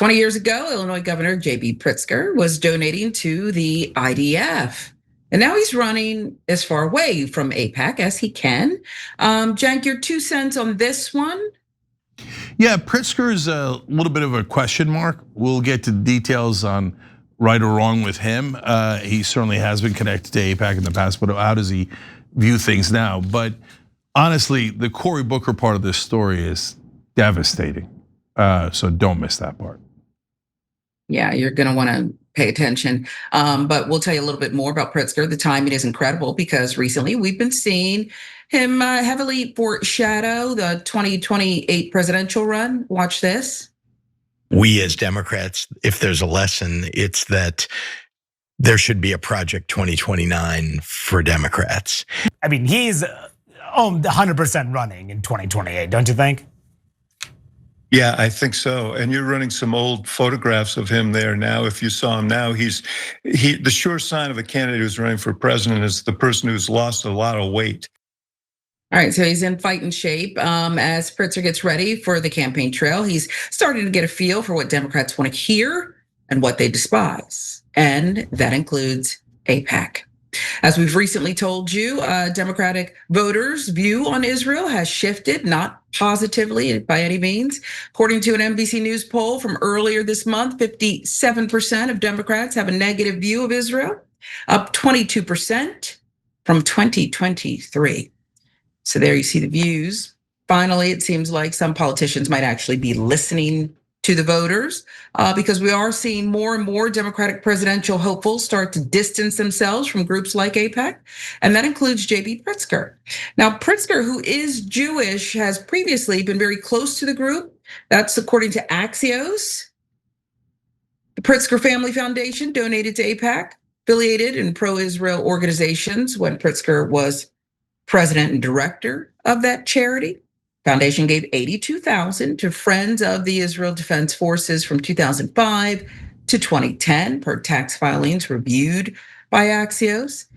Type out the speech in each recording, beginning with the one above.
20 years ago, Illinois Governor J.B. Pritzker was donating to the IDF. And now he's running as far away from AIPAC as he can. Cenk, your 2 cents on this one? Yeah, Pritzker is a little bit of a question mark. We'll get to details on right or wrong with him. He certainly has been connected to AIPAC in the past, but how does he view things now? But honestly, the Cory Booker part of this story is devastating. So don't miss that part. Yeah, you're gonna wanna pay attention. But we'll tell you a little bit more about Pritzker. The timing is incredible because recently we've been seeing him heavily foreshadow the 2028 presidential run. Watch this. We as Democrats, if there's a lesson, it's that there should be a Project 2029 for Democrats. I mean, he's 100% running in 2028, don't you think? Yeah, I think so. And you're running some old photographs of him there now. If you saw him now, the sure sign of a candidate who's running for president is the person who's lost a lot of weight. All right, so he's in fighting shape as Pritzker gets ready for the campaign trail. He's starting to get a feel for what Democrats want to hear and what they despise, and that includes AIPAC. As we've recently told you, Democratic voters' view on Israel has shifted, not positively by any means. According to an NBC News poll from earlier this month, 57% of Democrats have a negative view of Israel, up 22% from 2023. So there you see the views. Finally, it seems like some politicians might actually be listening to the voters because we are seeing more and more Democratic presidential hopefuls start to distance themselves from groups like AIPAC, and that includes J.B. Pritzker. Now, Pritzker, who is Jewish, has previously been very close to the group. That's according to Axios. The Pritzker Family Foundation donated to AIPAC, affiliated in pro-Israel organizations when Pritzker was president and director of that charity. Foundation gave $82,000 to Friends of the Israel Defense Forces from 2005 to 2010 per tax filings reviewed by Axios.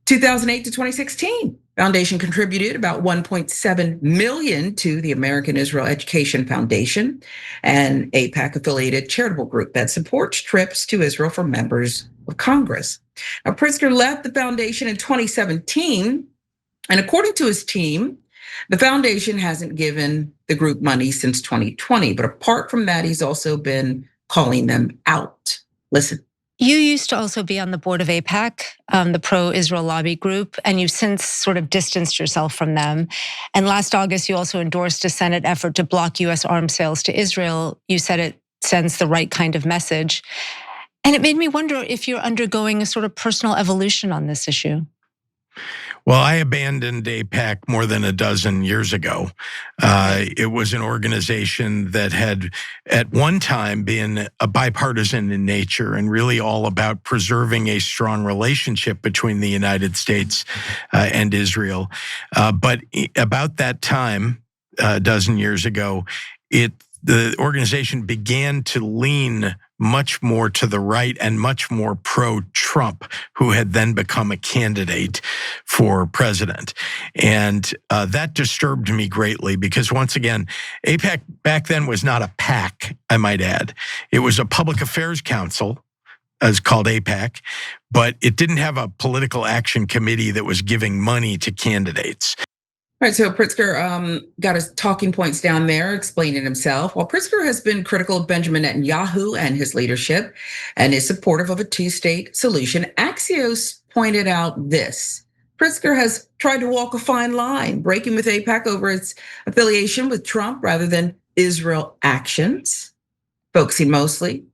2008 to 2016, Foundation contributed about 1.7 million to the American Israel Education Foundation, an AIPAC-affiliated charitable group that supports trips to Israel for members of Congress. Now, Pritzker left the foundation in 2017, and according to his team, the foundation hasn't given the group money since 2020, but apart from that, he's also been calling them out. Listen. You used to also be on the board of AIPAC, the pro-Israel lobby group, and you've since sort of distanced yourself from them. And last August, you also endorsed a Senate effort to block US arms sales to Israel. You said it sends the right kind of message. And it made me wonder if you're undergoing a sort of personal evolution on this issue. Well, I abandoned AIPAC more than a dozen years ago. It was an organization that had at one time been a bipartisan in nature and really all about preserving a strong relationship between the United States and Israel. But about that time, a dozen years ago, the organization began to lean much more to the right and much more pro-Trump, who had then become a candidate for president. And that disturbed me greatly because once again, AIPAC back then was not a PAC, I might add. It was a public affairs council, as called AIPAC, but it didn't have a political action committee that was giving money to candidates. All right, so Pritzker got his talking points down there, explaining himself. While Pritzker has been critical of Benjamin Netanyahu and his leadership and is supportive of a two-state solution, Axios pointed out this. Pritzker has tried to walk a fine line, breaking with AIPAC over its affiliation with Trump rather than Israel actions, focusing mostly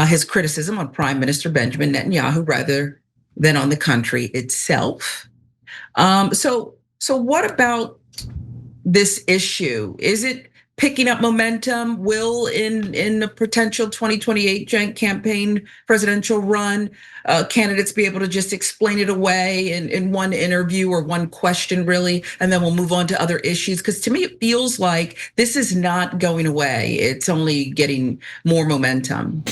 his criticism on Prime Minister Benjamin Netanyahu rather than on the country itself. So what about this issue? Is it picking up momentum? Will in the potential 2028 joint campaign presidential run, candidates be able to just explain it away in one interview or one question really, and then we'll move on to other issues? Because to me, it feels like this is not going away. It's only getting more momentum.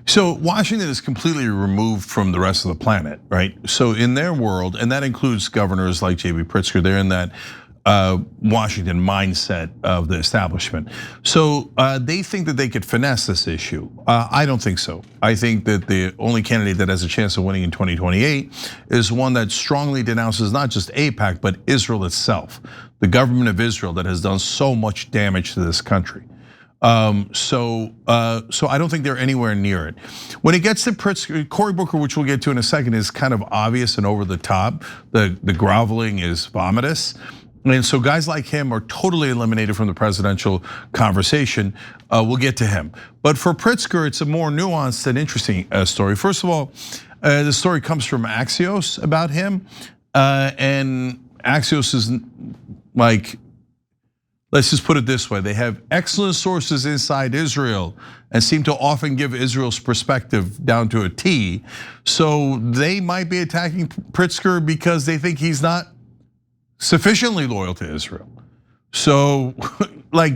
So Washington is completely removed from the rest of the planet, right? So in their world, and that includes governors like J.B. Pritzker, they're in that Washington mindset of the establishment. So they think that they could finesse this issue. I don't think so. I think that the only candidate that has a chance of winning in 2028 is one that strongly denounces not just AIPAC, but Israel itself, the government of Israel that has done so much damage to this country. So I don't think they're anywhere near it. When it gets to Pritzker, Cory Booker, which we'll get to in a second, is kind of obvious and over the top. The groveling is vomitous. And so guys like him are totally eliminated from the presidential conversation. We'll get to him. But for Pritzker, it's a more nuanced and interesting story. First of all, the story comes from Axios about him. And Axios is like, let's just put it this way. They have excellent sources inside Israel and seem to often give Israel's perspective down to a T. So they might be attacking Pritzker because they think he's not sufficiently loyal to Israel. So like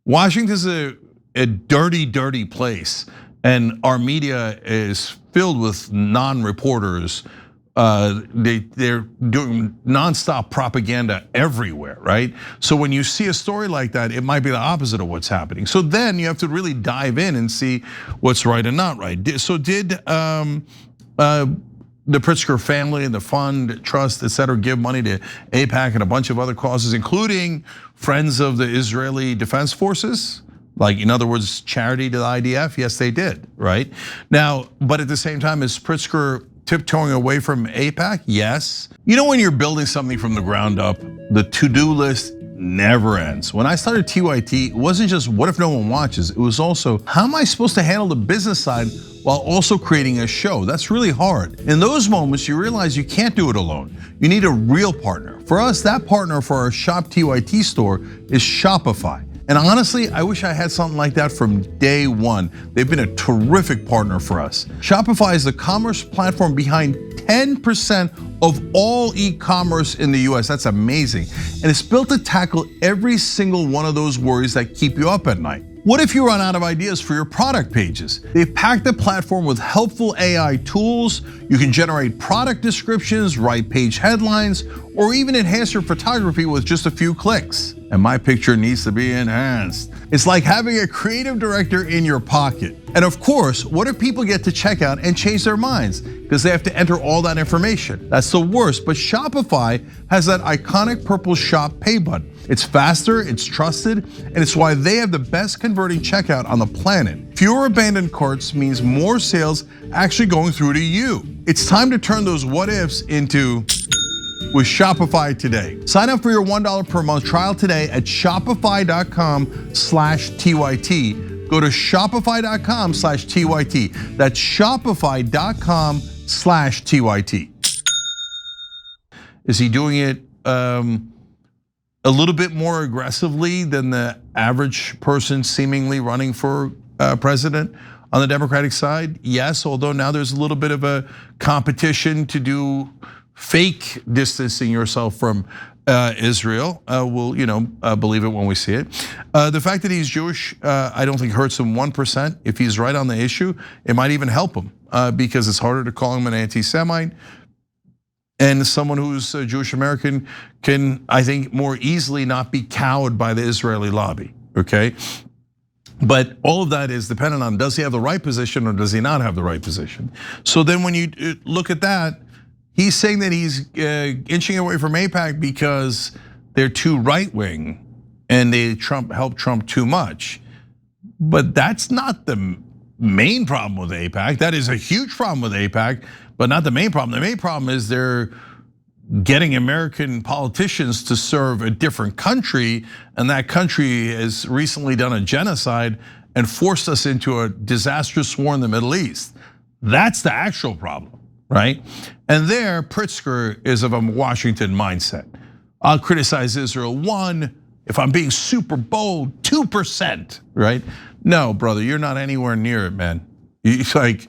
Washington's a dirty, dirty place. And our media is filled with non-reporters. They're doing nonstop propaganda everywhere, right? So when you see a story like that, it might be the opposite of what's happening. So then you have to really dive in and see what's right and not right. So did the Pritzker family and the fund, trust, et cetera, give money to AIPAC and a bunch of other causes, including Friends of the Israeli Defense Forces? Like, in other words, charity to the IDF? Yes, they did, right? Now, but at the same time, is Pritzker tiptoeing away from AIPAC? Yes. You know, when you're building something from the ground up, the to-do list never ends. When I started TYT, it wasn't just what if no one watches? It was also, how am I supposed to handle the business side while also creating a show? That's really hard. In those moments, you realize you can't do it alone. You need a real partner. For us, that partner for our Shop TYT store is Shopify. And honestly, I wish I had something like that from day one. They've been a terrific partner for us. Shopify is the commerce platform behind 10% of all e-commerce in the US. That's amazing. And it's built to tackle every single one of those worries that keep you up at night. What if you run out of ideas for your product pages? They've packed the platform with helpful AI tools. You can generate product descriptions, write page headlines, or even enhance your photography with just a few clicks. And my picture needs to be enhanced. It's like having a creative director in your pocket. And of course, what if people get to checkout and change their minds? Because they have to enter all that information. That's the worst, but Shopify has that iconic purple shop pay button. It's faster, it's trusted, and it's why they have the best converting checkout on the planet. Fewer abandoned carts means more sales actually going through to you. It's time to turn those what ifs into with Shopify today. Sign up for your $1 per month trial today at shopify.com/TYT. Go to shopify.com/TYT. That's shopify.com/TYT. Is he doing it a little bit more aggressively than the average person seemingly running for president on the Democratic side? Yes, although now there's a little bit of a competition to do fake distancing yourself from Israel. We'll believe it when we see it. The fact that he's Jewish, I don't think hurts him 1%. If he's right on the issue, it might even help him because it's harder to call him an anti-Semite. And someone who's a Jewish American can, I think, more easily not be cowed by the Israeli lobby, okay? But all of that is dependent on, does he have the right position or does he not have the right position? So then when you look at that, he's saying that he's inching away from AIPAC because they're too right-wing and they help Trump too much. But that's not the main problem with AIPAC. That is a huge problem with AIPAC, but not the main problem. The main problem is they're getting American politicians to serve a different country, and that country has recently done a genocide and forced us into a disastrous war in the Middle East. That's the actual problem, right? And there, Pritzker is of a Washington mindset. I'll criticize Israel 1, if I'm being super bold, 2%, right? No, brother, you're not anywhere near it, man. It's like,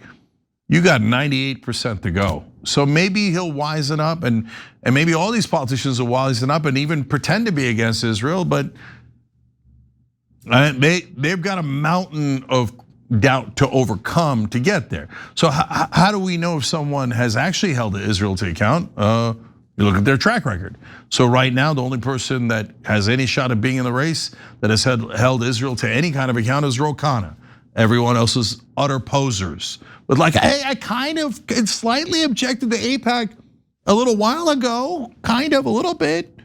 you got 98% to go. So maybe he'll wisen up and maybe all these politicians will wisen up and even pretend to be against Israel, but they've got a mountain of doubt to overcome to get there. So how do we know if someone has actually held Israel to account? You look at their track record. So right now, the only person that has any shot of being in the race that has held Israel to any kind of account is Ro Khanna. Everyone else is utter posers. But like, hey, I kind of slightly objected to AIPAC a little while ago, kind of a little bit.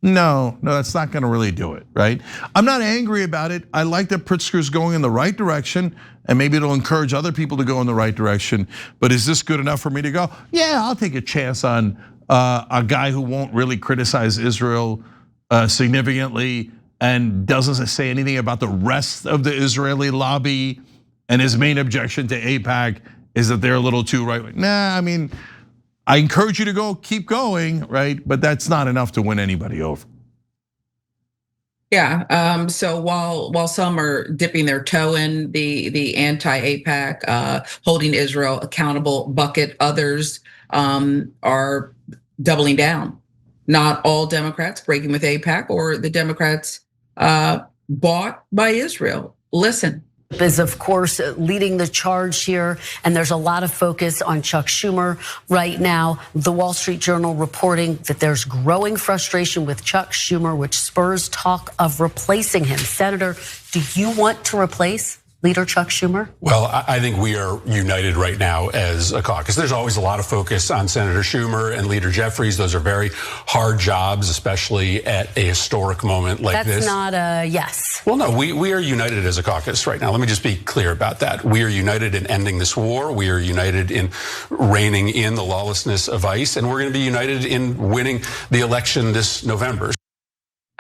No, that's not gonna really do it, right? I'm not angry about it. I like that Pritzker's going in the right direction, and maybe it'll encourage other people to go in the right direction. But is this good enough for me to go? Yeah, I'll take a chance on a guy who won't really criticize Israel significantly and doesn't say anything about the rest of the Israeli lobby. And his main objection to AIPAC is that they're a little too right. Nah, I mean, I encourage you to go, keep going, right? But that's not enough to win anybody over. Yeah, so while some are dipping their toe in the anti-AIPAC, holding Israel accountable bucket, others are doubling down. Not all Democrats breaking with AIPAC or the Democrats bought by Israel. Listen. Is of course leading the charge here, and there's a lot of focus on Chuck Schumer right now. The Wall Street Journal reporting that there's growing frustration with Chuck Schumer, which spurs talk of replacing him. Senator, do you want to replace Leader Chuck Schumer? Well, I think we are united right now as a caucus. There's always a lot of focus on Senator Schumer and Leader Jeffries. Those are very hard jobs, especially at a historic moment like this. That's not a yes. Well, no, we are united as a caucus right now. Let me just be clear about that. We are united in ending this war. We are united in reining in the lawlessness of ICE, and we're going to be united in winning the election this November.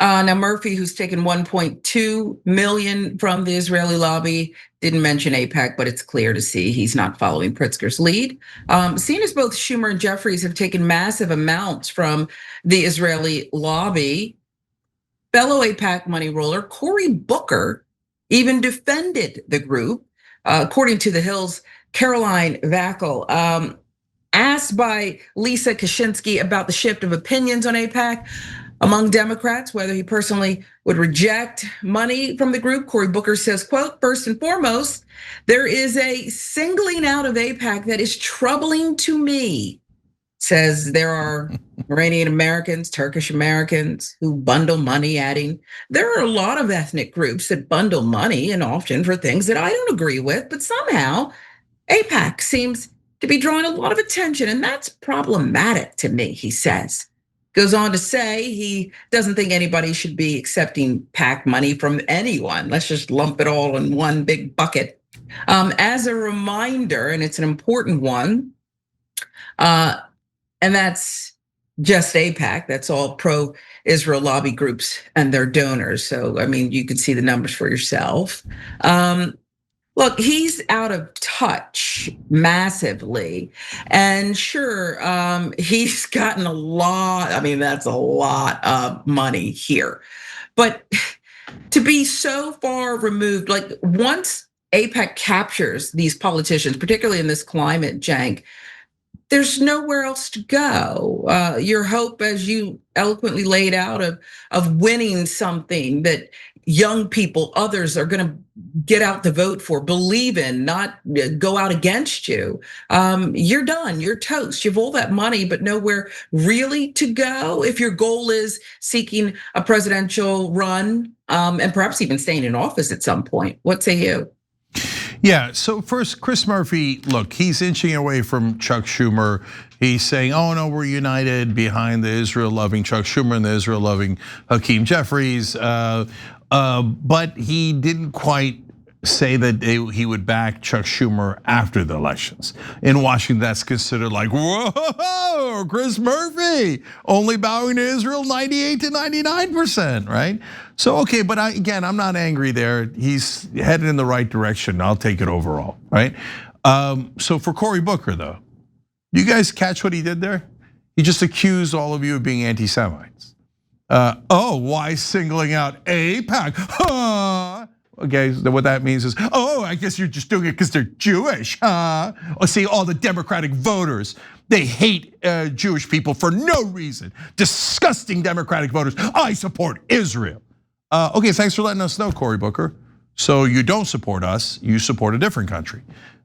Now Murphy, who's taken 1.2 million from the Israeli lobby, didn't mention AIPAC, but it's clear to see he's not following Pritzker's lead. Seeing as both Schumer and Jeffries have taken massive amounts from the Israeli lobby, fellow AIPAC money roller Cory Booker even defended the group. According to The Hill's Caroline Vackel, asked by Lisa Kaczynski about the shift of opinions on AIPAC among Democrats, whether he personally would reject money from the group, Cory Booker says, quote, first and foremost, there is a singling out of AIPAC that is troubling to me. Says there are Iranian Americans, Turkish Americans who bundle money, adding, there are a lot of ethnic groups that bundle money and often for things that I don't agree with, but somehow AIPAC seems to be drawing a lot of attention, and that's problematic to me, he says. Goes on to say he doesn't think anybody should be accepting PAC money from anyone. Let's just lump it all in one big bucket. As a reminder, and it's an important one, and that's just AIPAC, that's all pro-Israel lobby groups and their donors. So, I mean, you can see the numbers for yourself. Look, he's out of touch massively. And sure, he's gotten a lot, I mean, that's a lot of money here. But to be so far removed, like once AIPAC captures these politicians, particularly in this climate jank, there's nowhere else to go. Your hope, as you eloquently laid out, of winning something that young people, others are gonna get out to vote for, believe in, not go out against you. You're done, you're toast. You have all that money, but nowhere really to go. If your goal is seeking a presidential run, and perhaps even staying in office at some point, what say you? Yeah, so first, Chris Murphy, look, he's inching away from Chuck Schumer. He's saying, oh no, we're united behind the Israel-loving Chuck Schumer and the Israel-loving Hakeem Jeffries. But he didn't quite say that he would back Chuck Schumer after the elections. In Washington, that's considered like, whoa, Chris Murphy, only bowing to Israel 98 to 99%, right? So, okay, but again, I'm not angry there. He's headed in the right direction. I'll take it overall, right? So for Cory Booker though, you guys catch what he did there? He just accused all of you of being anti-Semites. Why singling out AIPAC? Huh? Okay, so what that means is, I guess you're just doing it because they're Jewish, huh? Or see, all the Democratic voters, they hate Jewish people for no reason. Disgusting Democratic voters. I support Israel. Okay, thanks for letting us know, Cory Booker. So you don't support us, you support a different country.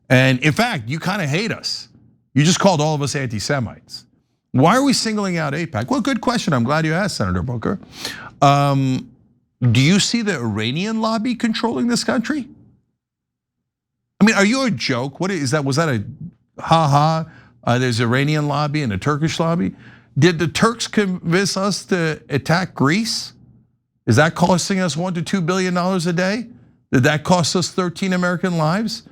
And in fact, you kind of hate us. You just called all of us anti-Semites. Why are we singling out AIPAC? Well, good question. I'm glad you asked, Senator Booker. Do you see the Iranian lobby controlling this country? I mean, are you a joke? What is that? Was that a ha-ha? There's Iranian lobby and a Turkish lobby. Did the Turks convince us to attack Greece? Is that costing us $1 to $2 billion a day? Did that cost us 13 American lives?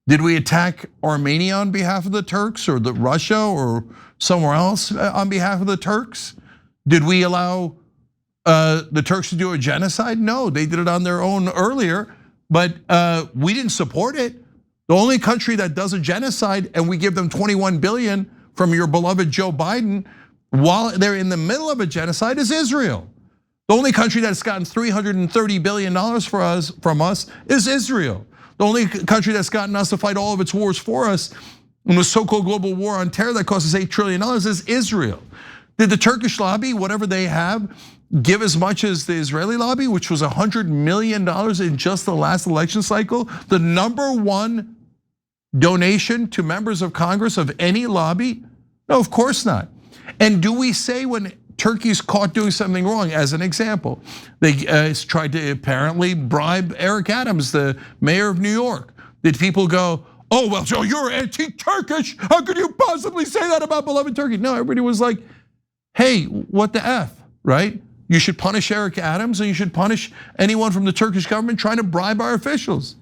Did we attack Armenia on behalf of the Turks, or Russia, or somewhere else on behalf of the Turks? Did we allow the Turks to do a genocide? No, they did it on their own earlier, but we didn't support it. The only country that does a genocide, and we give them 21 billion from your beloved Joe Biden while they're in the middle of a genocide, is Israel. The only country that's gotten $330 billion from us is Israel. The only country that's gotten us to fight all of its wars for us in the so-called global war on terror that cost us $8 trillion is Israel. Did the Turkish lobby, whatever they have, give as much as the Israeli lobby, which was $100 million in just the last election cycle? The #1 donation to members of Congress of any lobby? No, of course not. And do we say when Turkey's caught doing something wrong, as an example, they tried to apparently bribe Eric Adams, the mayor of New York? Did people go, oh, well, Joe, you're anti-Turkish. How could you possibly say that about beloved Turkey? No, everybody was like, hey, what the F, right? You should punish Eric Adams, and you should punish anyone from the Turkish government trying to bribe our officials.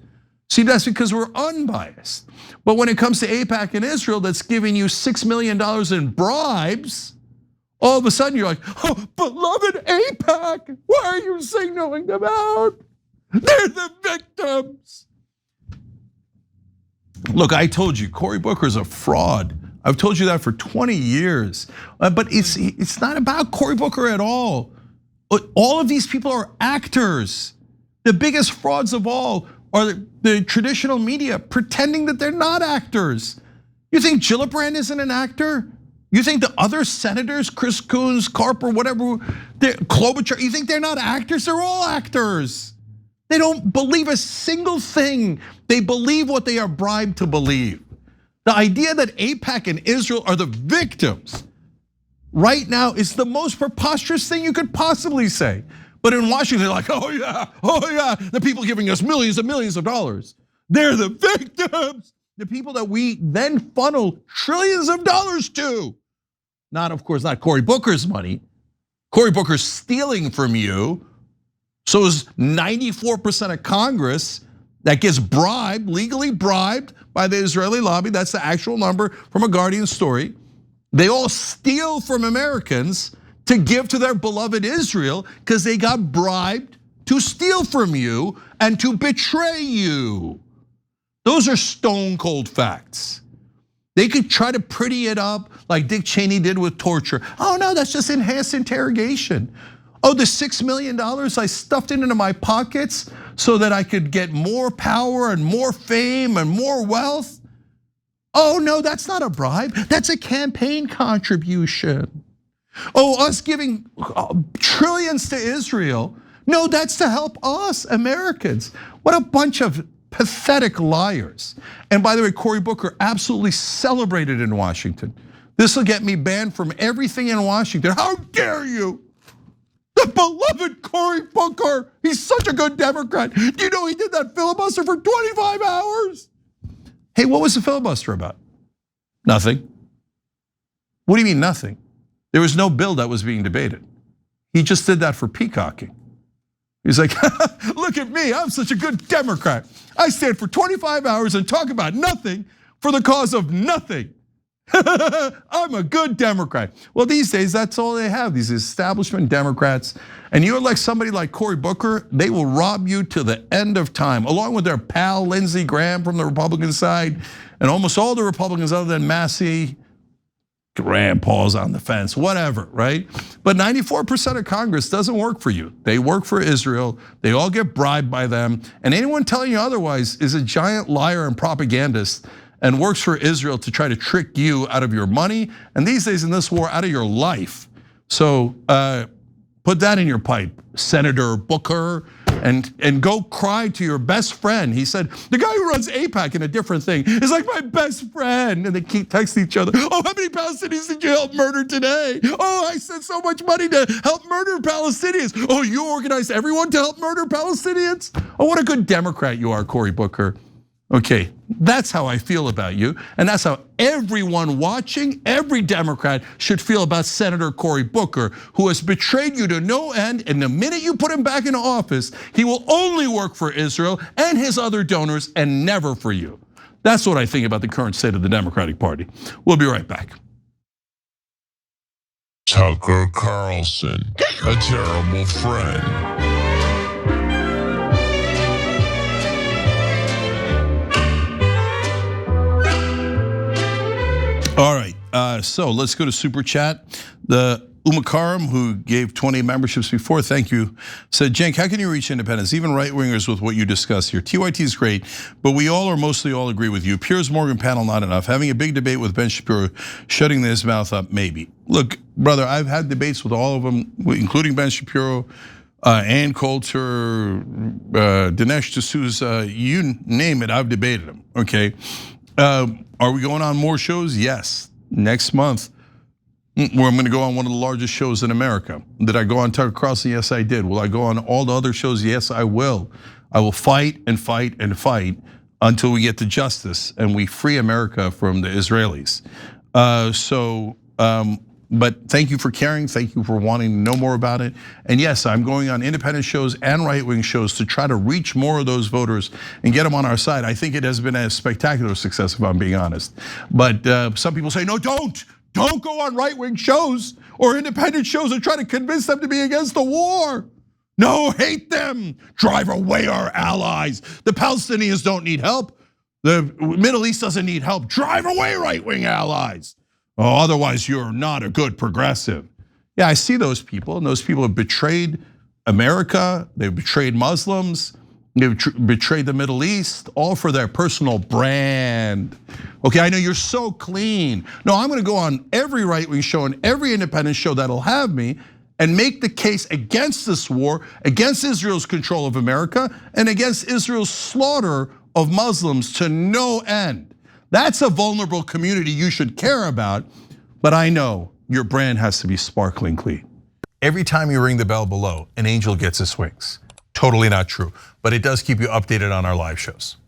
See, that's because we're unbiased. But when it comes to AIPAC and Israel, that's giving you $6 million in bribes, all of a sudden you're like, oh, beloved AIPAC, why are you signaling them out? They're the victims. Look, I told you, Cory Booker's a fraud. I've told you that for 20 years. But it's not about Cory Booker at all. All of these people are actors. The biggest frauds of all are the traditional media pretending that they're not actors. You think Gillibrand isn't an actor? You think the other senators, Chris Coons, Carper, whatever, Klobuchar, you think they're not actors? They're all actors. They don't believe a single thing. They believe what they are bribed to believe. The idea that AIPAC and Israel are the victims right now is the most preposterous thing you could possibly say. But in Washington, they're like, oh yeah, the people giving us millions and millions of dollars. They're the victims. The people that we then funnel trillions of dollars to. Not, of course, not Cory Booker's money. Cory Booker's stealing from you. So is 94% of Congress that gets bribed, legally bribed by the Israeli lobby. That's the actual number from a Guardian story. They all steal from Americans to give to their beloved Israel because they got bribed to steal from you and to betray you. Those are stone cold facts. They could try to pretty it up like Dick Cheney did with torture. Oh no, that's just enhanced interrogation. Oh, the $6 million I stuffed it into my pockets so that I could get more power and more fame and more wealth. Oh no, that's not a bribe. That's a campaign contribution. Oh, us giving trillions to Israel. No, that's to help us Americans. What a bunch of pathetic liars. And by the way, Cory Booker absolutely celebrated in Washington. This will get me banned from everything in Washington. How dare you? The beloved Cory Booker, he's such a good Democrat. Do you know he did that filibuster for 25 hours? Hey, what was the filibuster about? Nothing. What do you mean nothing? There was no bill that was being debated. He just did that for peacocking. He's like, look at me, I'm such a good Democrat. I stand for 25 hours and talk about nothing for the cause of nothing. I'm a good Democrat. Well, these days, that's all they have, these establishment Democrats. And you elect somebody like Cory Booker, they will rob you to the end of time, along with their pal, Lindsey Graham from the Republican side, and almost all the Republicans other than Massey, Rand Paul's on the fence, whatever, right? But 94% of Congress doesn't work for you. They work for Israel. They all get bribed by them. And anyone telling you otherwise is a giant liar and propagandist and works for Israel to try to trick you out of your money. And these days in this war, out of your life. So put that in your pipe, Senator Booker and go cry to your best friend. He said, the guy who runs AIPAC in a different thing is like my best friend. And they keep texting each other. Oh, how many Palestinians did you help murder today? Oh, I sent so much money to help murder Palestinians. Oh, you organized everyone to help murder Palestinians? Oh, what a good Democrat you are, Cory Booker. Okay, that's how I feel about you. And that's how everyone watching, every Democrat should feel about Senator Cory Booker, who has betrayed you to no end. And the minute you put him back into office, he will only work for Israel and his other donors and never for you. That's what I think about the current state of the Democratic Party. We'll be right back. Tucker Carlson, a terrible friend. All right, so let's go to Super Chat. The Umakaram, who gave 20 memberships before, thank you, said, Cenk, how can you reach independents, even right-wingers, with what you discuss here? TYT is great, but we all or mostly all agree with you. Piers Morgan panel, not enough. Having a big debate with Ben Shapiro, shutting his mouth up, maybe. Look, brother, I've had debates with all of them, including Ben Shapiro, Ann Coulter, Dinesh D'Souza, you name it, I've debated them, okay? Are we going on more shows? Yes. Next month, where I'm going to go on one of the largest shows in America. Did I go on Tucker Carlson? Yes, I did. Will I go on all the other shows? Yes, I will. I will fight and fight and fight until we get to justice and we free America from the Israelis. But thank you for caring. Thank you for wanting to know more about it. And yes, I'm going on independent shows and right-wing shows to try to reach more of those voters and get them on our side. I think it has been a spectacular success, if I'm being honest. But some people say, no, don't go on right-wing shows or independent shows and try to convince them to be against the war. No, hate them, drive away our allies. The Palestinians don't need help. The Middle East doesn't need help. Drive away right-wing allies. Oh, otherwise you're not a good progressive. Yeah, I see those people, and those people have betrayed America. They've betrayed Muslims. They've betrayed the Middle East, all for their personal brand. Okay, I know you're so clean. No, I'm gonna go on every right-wing show and every independent show that'll have me and make the case against this war, against Israel's control of America, and against Israel's slaughter of Muslims to no end. That's a vulnerable community you should care about, but I know your brand has to be sparkling clean. Every time you ring the bell below, an angel gets his wings. Totally not true, but it does keep you updated on our live shows.